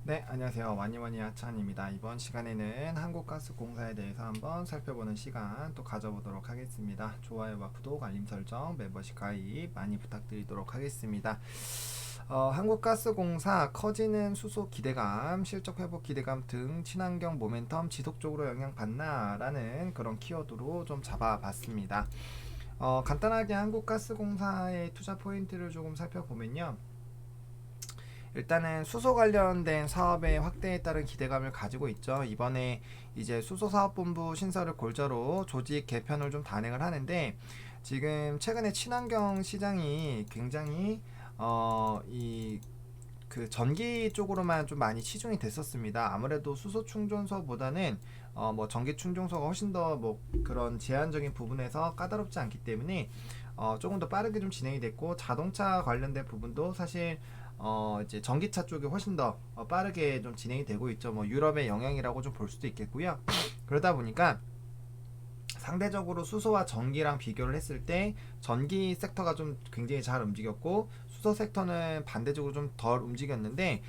네, 안녕하세요. 와니와니 하찬입니다. 이번 시간에는 한국가스공사에 대해서 한번 살펴보는 시간 또 가져보도록 하겠습니다. 좋아요와 구독, 알림 설정, 멤버십 가입 많이 부탁드리도록 하겠습니다. 한국가스공사 커지는 수소 기대감, 실적 회복 기대감 등 친환경 모멘텀 지속적으로 영향받나라는 그런 키워드로 좀 잡아봤습니다. 간단하게 한국가스공사의 투자 포인트를 조금 살펴보면요. 일단은 수소 관련된 사업의 확대에 따른 기대감을 가지고 있죠. 이번에 이제 수소사업본부 신설을 골자로 조직 개편을 좀 단행을 하는데, 지금 최근에 친환경 시장이 굉장히 이 그 전기 쪽으로만 좀 많이 치중이 됐었습니다. 아무래도 수소 충전소보다는 뭐 전기 충전소가 훨씬 더 뭐 그런 제한적인 부분에서 까다롭지 않기 때문에 조금 더 빠르게 좀 진행이 됐고, 자동차 관련된 부분도 사실 이제 전기차 쪽이 훨씬 더 빠르게 좀 진행이 되고 있죠. 뭐 유럽의 영향이라고 좀 볼 수도 있겠고요. 그러다 보니까 상대적으로 수소와 전기랑 비교를 했을 때 전기 섹터가 좀 굉장히 잘 움직였고, 수소 섹터는 반대적으로 좀 덜 움직였는데,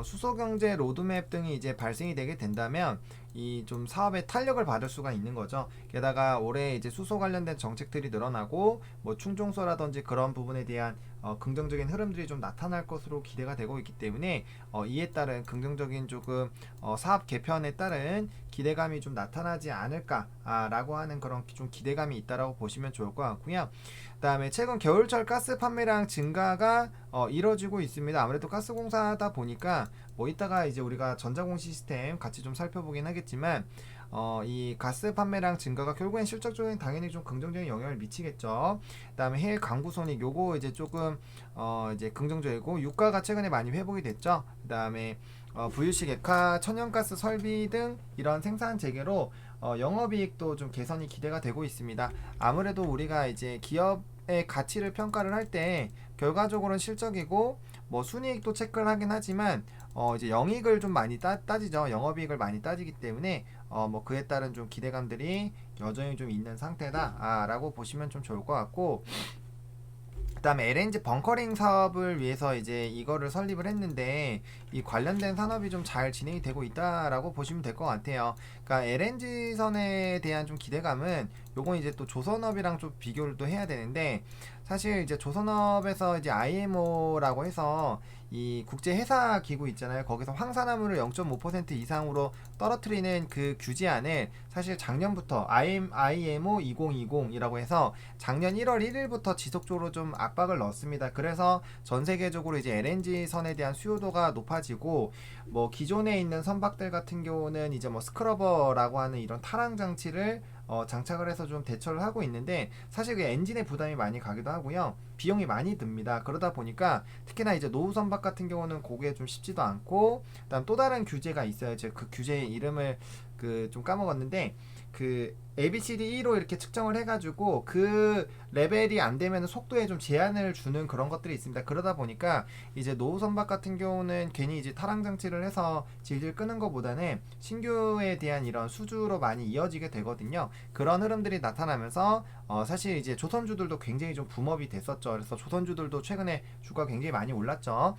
수소 경제 로드맵 등이 이제 발생이 되게 된다면 이 좀 사업에 탄력을 받을 수가 있는 거죠. 게다가 올해 이제 수소 관련된 정책들이 늘어나고 뭐 충전소라든지 그런 부분에 대한 긍정적인 흐름들이 좀 나타날 것으로 기대가 되고 있기 때문에 이에 따른 긍정적인 조금 사업 개편에 따른 기대감이 좀 나타나지 않을까라고 하는 그런 좀 기대감이 있다라고 보시면 좋을 것 같고요. 그다음에 최근 겨울철 가스 판매량 증가가 이뤄지고 있습니다. 아무래도 가스공사다 보니까 뭐 이따가 이제 우리가 전자공 시스템 같이 좀 살펴보긴 하겠지만, 이 가스 판매량 증가가 결국엔 실적적인 당연히 좀 긍정적인 영향을 미치겠죠. 그다음에 해외 광부 손익 요거 이제 조금 이제 긍정적이고, 유가가 최근에 많이 회복이 됐죠. 그다음에 VUC 객화, 천연가스 설비 등 이런 생산 재개로 영업이익도 좀 개선이 기대가 되고 있습니다. 아무래도 우리가 이제 기업의 가치를 평가를 할 때 결과적으로는 실적이고 뭐 순이익도 체크를 하긴 하지만 이제 영익을 좀 많이 따지죠. 영업이익을 많이 따지기 때문에 뭐 그에 따른 좀 기대감들이 여전히 좀 있는 상태다라고 보시면 좀 좋을 것 같고, 그다음에 LNG 벙커링 사업을 위해서 이제 이거를 설립을 했는데, 이 관련된 산업이 좀 잘 진행이 되고 있다라고 보시면 될 것 같아요. 그러니까 LNG 선에 대한 좀 기대감은 요건 이제 또 조선업이랑 좀 비교를 또 해야 되는데, 사실 이제 조선업에서 이제 IMO라고 해서 이 국제 회사 기구 있잖아요. 거기서 황산화물을 0.5% 이상으로 떨어뜨리는 그 규제안을 사실 작년부터 IMO 2020이라고 해서 작년 1월 1일부터 지속적으로 좀 압박을 넣었습니다. 그래서 전 세계적으로 이제 LNG 선에 대한 수요도가 높아지고, 뭐 기존에 있는 선박들 같은 경우는 이제 뭐 스크러버라고 하는 이런 탈항 장치를 장착을 해서 좀 대처를 하고 있는데, 사실 그 엔진에 부담이 많이 가기도 하고요. 비용이 많이 듭니다. 그러다 보니까 특히나 이제 노후 선박 같은 경우는 그게 좀 쉽지도 않고, 그다음 또 다른 규제가 있어요. 제가 그 규제의 이름을 그 좀 까먹었는데, 그 ABCDE로 이렇게 측정을 해가지고 그 레벨이 안 되면 속도에 좀 제한을 주는 그런 것들이 있습니다. 그러다 보니까 이제 노후 선박 같은 경우는 괜히 이제 탈항 장치를 해서 질질 끄는 것보다는 신규에 대한 이런 수주로 많이 이어지게 되거든요. 그런 흐름들이 나타나면서 사실 이제 조선주들도 굉장히 좀 붐업이 됐었죠. 그래서 조선주들도 최근에 주가 굉장히 많이 올랐죠.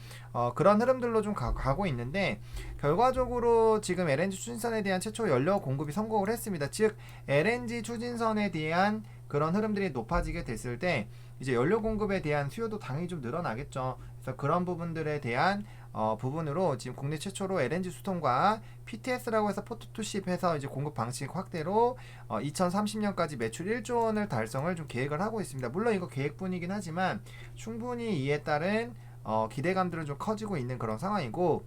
그런 흐름들로 좀 가고 있는데, 결과적으로 지금 LNG 추진선에 대한 최초 연료 공급이 성공을 했습니다. 즉 LNG 추진선에 대한 그런 흐름들이 높아지게 됐을 때 이제 연료 공급에 대한 수요도 당연히 좀 늘어나겠죠. 그래서 그런 부분들에 대한 부분으로 지금 국내 최초로 LNG 수통과 PTS라고 해서 포트 투십 해서 이제 공급 방식 확대로 2030년까지 매출 1조 원을 달성을 좀 계획을 하고 있습니다. 물론 이거 계획뿐이긴 하지만 충분히 이에 따른 기대감들은 좀 커지고 있는 그런 상황이고,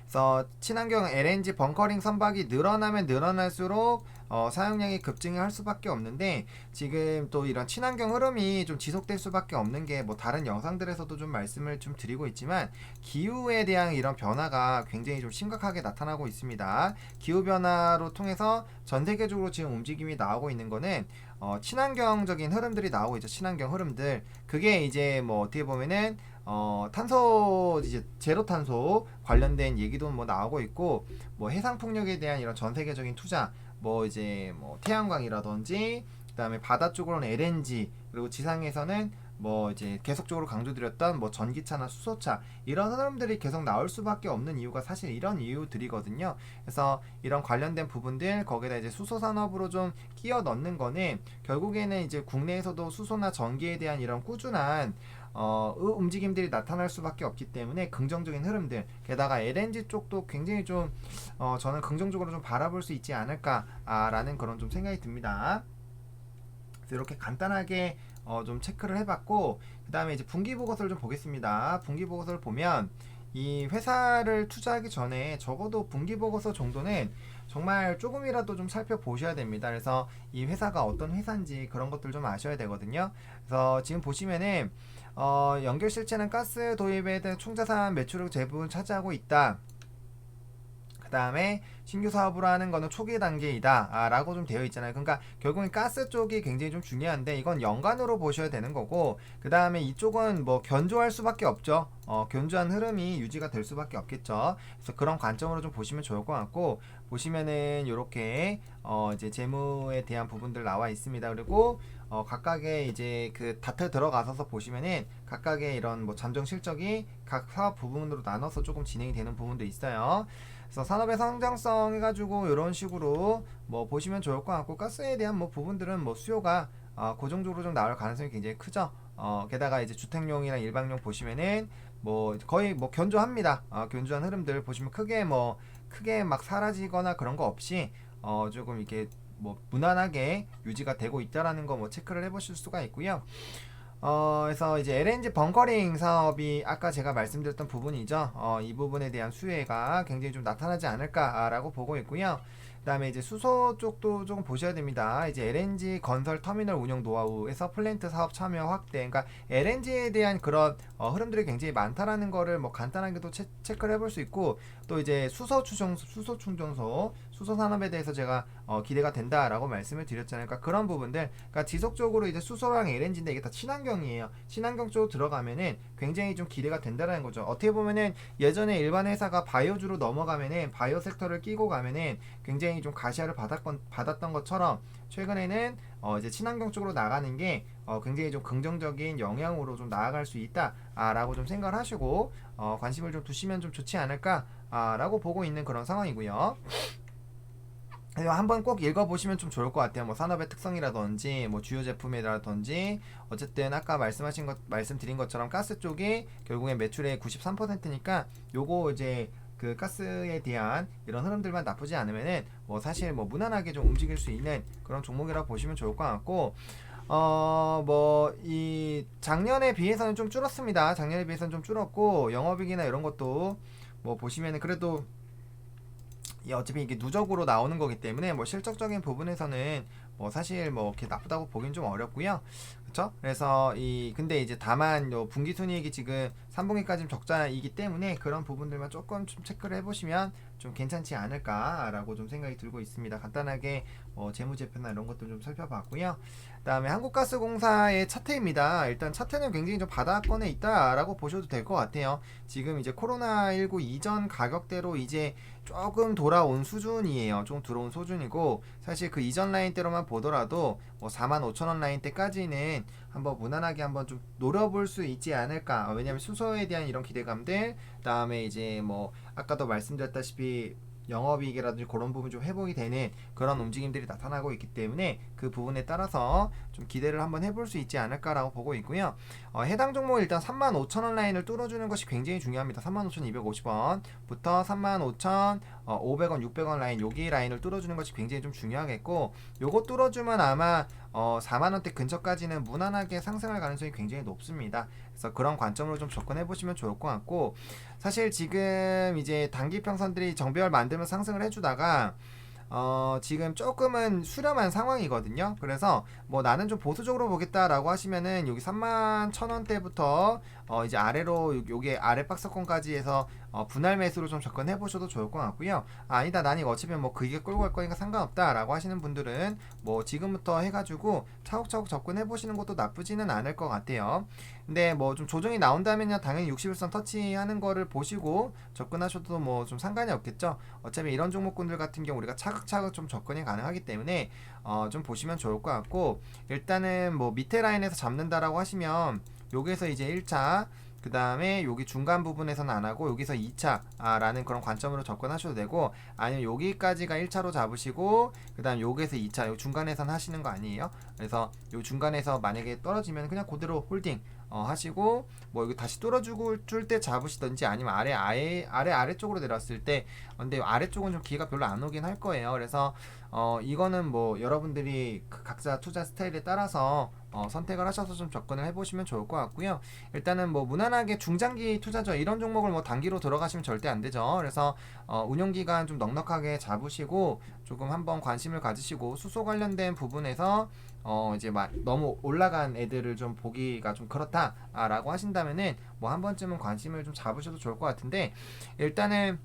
그래서 친환경 LNG 벙커링 선박이 늘어나면 늘어날수록 사용량이 급증할 수밖에 없는데, 지금 또 이런 친환경 흐름이 좀 지속될 수밖에 없는 게 뭐 다른 영상들에서도 좀 말씀을 좀 드리고 있지만, 기후에 대한 이런 변화가 굉장히 좀 심각하게 나타나고 있습니다. 기후 변화로 통해서 전 세계적으로 지금 움직임이 나오고 있는 거는 친환경적인 흐름들이 나오고 있죠. 친환경 흐름들, 그게 이제 뭐 어떻게 보면은 탄소 이제 제로 탄소 관련된 얘기도 뭐 나오고 있고, 뭐 해상 풍력에 대한 이런 전 세계적인 투자, 뭐 이제 뭐 태양광이라든지, 그다음에 바다 쪽으로는 LNG, 그리고 지상에서는 뭐 이제 계속적으로 강조드렸던 뭐 전기차나 수소차 이런 흐름들이 계속 나올 수밖에 없는 이유가 사실 이런 이유들이거든요. 그래서 이런 관련된 부분들 거기다 이제 수소 산업으로 좀 끼워 넣는 거는 결국에는 이제 국내에서도 수소나 전기에 대한 이런 꾸준한 움직임들이 나타날 수밖에 없기 때문에 긍정적인 흐름들 게다가 LNG 쪽도 굉장히 좀 저는 긍정적으로 좀 바라볼 수 있지 않을까라는 그런 좀 생각이 듭니다. 그래서 이렇게 간단하게 좀 체크를 해봤고 그 다음에 이제 분기 보고서를 좀 보겠습니다. 분기 보고서를 보면 이 회사를 투자하기 전에 적어도 분기 보고서 정도는 정말 조금이라도 좀 살펴보셔야 됩니다. 그래서 이 회사가 어떤 회사인지 그런 것들 좀 아셔야 되거든요. 그래서 지금 보시면은 연결 실체는 가스 도입에 대한 총자산 매출을 대부분 차지하고 있다. 그 다음에 신규 사업으로 하는 거는 초기 단계이다 라고 좀 되어 있잖아요. 그러니까 결국엔 가스 쪽이 굉장히 좀 중요한데 이건 연간으로 보셔야 되는 거고 그 다음에 이쪽은 뭐 견조할 수밖에 없죠. 견조한 흐름이 유지가 될 수밖에 없겠죠. 그래서 그런 관점으로 좀 보시면 좋을 것 같고 보시면은 이렇게 이제 재무에 대한 부분들 나와 있습니다. 그리고 각각의 이제 그 다트 들어가서 보시면은 각각의 이런 뭐 잠정 실적이 각 사업 부분으로 나눠서 조금 진행이 되는 부분도 있어요. 그래서 산업의 성장성 해가지고 이런 식으로 뭐 보시면 좋을 것 같고 가스에 대한 뭐 부분들은 뭐 수요가 고정적으로 좀 나올 가능성이 굉장히 크죠. 게다가 이제 주택용이나 일반용 보시면은 뭐 거의 뭐 견조합니다. 견조한 흐름들 보시면 크게 막 사라지거나 그런 거 없이 조금 이렇게 뭐 무난하게 유지가 되고 있다라는 거 뭐 체크를 해보실 수가 있고요. 그래서 이제 LNG 벙커링 사업이 아까 제가 말씀드렸던 부분이죠. 이 부분에 대한 수혜가 굉장히 좀 나타나지 않을까라고 보고 있고요. 그 다음에 이제 수소 쪽도 조금 보셔야 됩니다. 이제 LNG 건설 터미널 운영 노하우에서 플랜트 사업 참여 확대, 그러니까 LNG에 대한 그런 흐름들이 굉장히 많다라는 거를 뭐 간단하게도 체크를 해볼 수 있고 또 이제 수소 충전소, 수소 산업에 대해서 제가 기대가 된다라고 말씀을 드렸잖아요. 그러니까 그런 부분들, 그러니까 지속적으로 이제 수소랑 LNG인데 이게 다 친환경이에요. 친환경 쪽으로 들어가면은 굉장히 좀 기대가 된다라는 거죠. 어떻게 보면은 예전에 일반 회사가 바이오주로 넘어가면은 바이오 섹터를 끼고 가면은 굉장히 좀 가시화를 받았던 것처럼 최근에는 이제 친환경 쪽으로 나가는 게 굉장히 좀 긍정적인 영향으로 좀 나아갈 수 있다라고 좀 생각을 하시고 관심을 좀 두시면 좀 좋지 않을까라고 보고 있는 그런 상황이고요. 한번 꼭 읽어보시면 좀 좋을 것 같아요. 뭐 산업의 특성이라든지 뭐 주요 제품이라든지 어쨌든 아까 말씀드린 것처럼 가스 쪽이 결국엔 매출의 93%니까 요거 이제 그 가스에 대한 이런 흐름들만 나쁘지 않으면은 뭐 사실 뭐 무난하게 좀 움직일 수 있는 그런 종목이라고 보시면 좋을 것 같고 뭐 이 작년에 비해서는 좀 줄었습니다. 작년에 비해서는 좀 줄었고 영업이익이나 이런 것도 뭐 보시면은 그래도 어차피 이게 누적으로 나오는 거기 때문에 뭐 실적적인 부분에서는 뭐 사실 뭐 이렇게 나쁘다고 보긴 좀 어렵고요. 그쵸? 그래서 근데 이제 다만 요 분기 순이익이 지금 3분기까지는 적자이기 때문에 그런 부분들만 조금 좀 체크를 해보시면 좀 괜찮지 않을까라고 좀 생각이 들고 있습니다. 간단하게 재무제표나 이런 것들 좀 살펴봤고요. 그 다음에 한국가스공사의 차트입니다. 일단 차트는 굉장히 좀 바닥권에 있다라고 보셔도 될 것 같아요. 지금 이제 코로나19 이전 가격대로 이제 조금 돌아온 수준이에요. 좀 들어온 수준이고 사실 그 이전 라인대로만 보더라도 뭐 45,000원 라인대까지는 한번 무난하게 한번 좀 노려볼 수 있지 않을까. 왜냐면 수소에 대한 이런 기대감들, 그다음에 이제 뭐 아까도 말씀드렸다시피 영업이익이라든지 그런 부분 좀 회복이 되는 그런 움직임들이 나타나고 있기 때문에 그 부분에 따라서 좀 기대를 한번 해볼 수 있지 않을까라고 보고 있고요. 해당 종목 일단 35,000원 라인을 뚫어주는 것이 굉장히 중요합니다. 35,250원부터 35,500원, 600원 라인 여기 라인을 뚫어주는 것이 굉장히 좀 중요하겠고 요거 뚫어주면 아마 4만원대 근처까지는 무난하게 상승할 가능성이 굉장히 높습니다. 그래서 그런 관점으로 좀 접근해 보시면 좋을 것 같고 사실 지금 이제 단기 평선들이 정배열 만들면서 상승을 해주다가 지금 조금은 수렴한 상황이거든요. 그래서 뭐 나는 좀 보수적으로 보겠다라고 하시면은 여기 31,000원대부터 이제 아래로 요게 아래 박스권까지 해서 분할 매수로 좀 접근해 보셔도 좋을 것 같고요. 아니다, 난 이거 어차피 뭐 그게 끌고 갈 거니까 상관없다라고 하시는 분들은 뭐 지금부터 해가지고 차곡차곡 접근해 보시는 것도 나쁘지는 않을 것 같아요. 근데 뭐 좀 조정이 나온다면요, 당연히 60일선 터치하는 거를 보시고 접근하셔도 뭐 좀 상관이 없겠죠. 어차피 이런 종목군들 같은 경우 우리가 차근차근 좀 접근이 가능하기 때문에 좀 보시면 좋을 것 같고, 일단은 뭐 밑에 라인에서 잡는다라고 하시면 여기에서 이제 1차, 그 다음에 여기 중간 부분에서는 안 하고 여기서 2차 라는 그런 관점으로 접근하셔도 되고, 아니면 여기까지가 1차로 잡으시고 그 다음 여기에서 2차, 요 중간에선 하시는 거 아니에요. 그래서 요 중간에서 만약에 떨어지면 그냥 그대로 홀딩 하시고, 뭐 여기 다시 뚫어주고 줄 때 잡으시던지, 아니면 아래쪽으로 내려왔을 때, 근데 아래쪽은 좀 기회가 별로 안 오긴 할 거예요. 그래서 이거는 뭐 여러분들이 그 각자 투자 스타일에 따라서 선택을 하셔서 좀 접근을 해보시면 좋을 것 같고요. 일단은 뭐 무난하게 중장기 투자죠. 이런 종목을 뭐 단기로 들어가시면 절대 안 되죠. 그래서 운용기간 좀 넉넉하게 잡으시고 조금 한번 관심을 가지시고, 수소 관련된 부분에서 이제 막 너무 올라간 애들을 좀 보기가 좀 그렇다라고 하신다면은 뭐 한 번쯤은 관심을 좀 잡으셔도 좋을 것 같은데, 일단은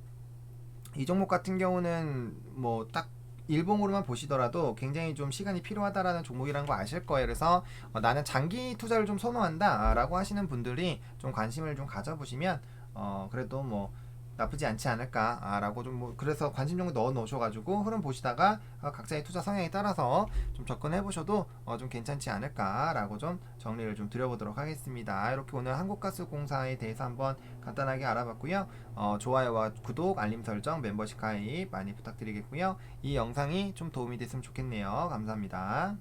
이 종목 같은 경우는 뭐 딱 일봉으로만 보시더라도 굉장히 좀 시간이 필요하다라는 종목이라는 거 아실 거예요. 그래서 나는 장기 투자를 좀 선호한다라고 하시는 분들이 좀 관심을 좀 가져보시면 그래도 뭐 나쁘지 않지 않을까라고 좀, 뭐 그래서 관심 정도 넣어 놓으셔가지고 흐름 보시다가 각자의 투자 성향에 따라서 좀 접근해 보셔도 좀 괜찮지 않을까라고 좀 정리를 좀 드려보도록 하겠습니다. 이렇게 오늘 한국가스공사에 대해서 한번 간단하게 알아봤고요. 좋아요와 구독, 알림 설정, 멤버십 가입 많이 부탁드리겠고요. 이 영상이 좀 도움이 됐으면 좋겠네요. 감사합니다.